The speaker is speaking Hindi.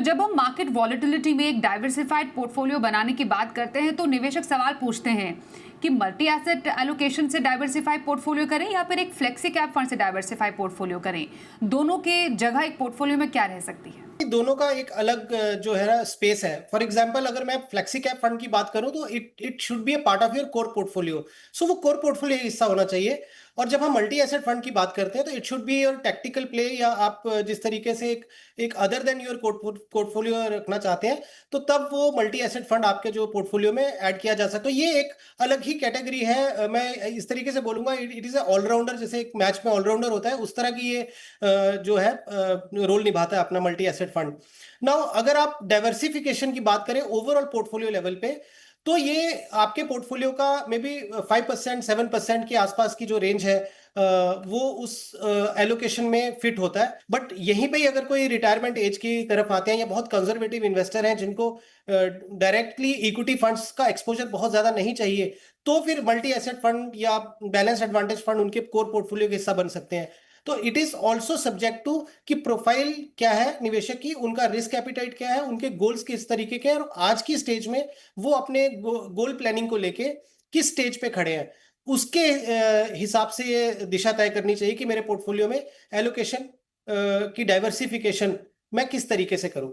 जब हम मार्केट वॉलेटिलिटी में एक डाइवर्सिफाइड पोर्टफोलियो बनाने की बात करते हैं तो निवेशक सवाल पूछते हैं कि मल्टी एसेट एलोकेशन से डाइवर्सिफाइड पोर्टफोलियो करें या फिर एक फ्लेक्सी कैप फंड से डाइवर्सिफाइड पोर्टफोलियो करें। दोनों के जगह एक पोर्टफोलियो में क्या रह सकती है? दोनों का एक अलग जो है ना स्पेस है। फॉर एग्जांपल अगर मैं फ्लेक्सी कैप फंड की बात करूं तो it should be a part of your core portfolio. So वो कोर पोर्टफोलियो हिस्सा होना चाहिए। और जब हम मल्टी एसेट फंड की बात करते हैं तो it should be your tactical play, या आप जिस तरीके से एक अदर देन योर पोर्टफोलियो रखना चाहते हैं, तो तब वो मल्टी एसेट फंड आपके जो पोर्टफोलियो में ऐड किया जा सकता है। तो ये एक अलग ही कैटेगरी है। मैं इस तरीके से बोलूंगा, इट इज ऑलराउंडर। जैसे एक मैच में ऑलराउंडर होता है, उस तरह की ये जो है रोल निभाता है अपना मल्टी एसेट फंड। नाउ अगर आप डाइवर्सिफिकेशन की बात करें ओवरऑल पोर्टफोलियो लेवल पे, तो ये आपके पोर्टफोलियो का मे बी 5% 7% के आसपास की जो रेंज है, वो उस एलोकेशन में फिट होता है। बट यहीं पे ही अगर कोई रिटायरमेंट एज की तरफ आते हैं या बहुत कंजर्वेटिव इन्वेस्टर हैं जिनको डायरेक्टली इक्विटी फंड्स का एक्सपोजर बहुत ज्यादा नहीं चाहिए, तो फिर मल्टी एसेट फंड या बैलेंस एडवांटेज फंड उनके कोर पोर्टफोलियो का हिस्सा बन सकते हैं। तो it is also subject to कि प्रोफाइल क्या है निवेशक की, उनका रिस्क एपिटाइट क्या है, उनके गोल्स किस तरीके के हैं, और आज की स्टेज में वो अपने गोल प्लानिंग को लेके किस स्टेज पे खड़े हैं, उसके हिसाब से ये दिशा तय करनी चाहिए कि मेरे पोर्टफोलियो में एलोकेशन की डाइवर्सिफिकेशन मैं किस तरीके से करूं।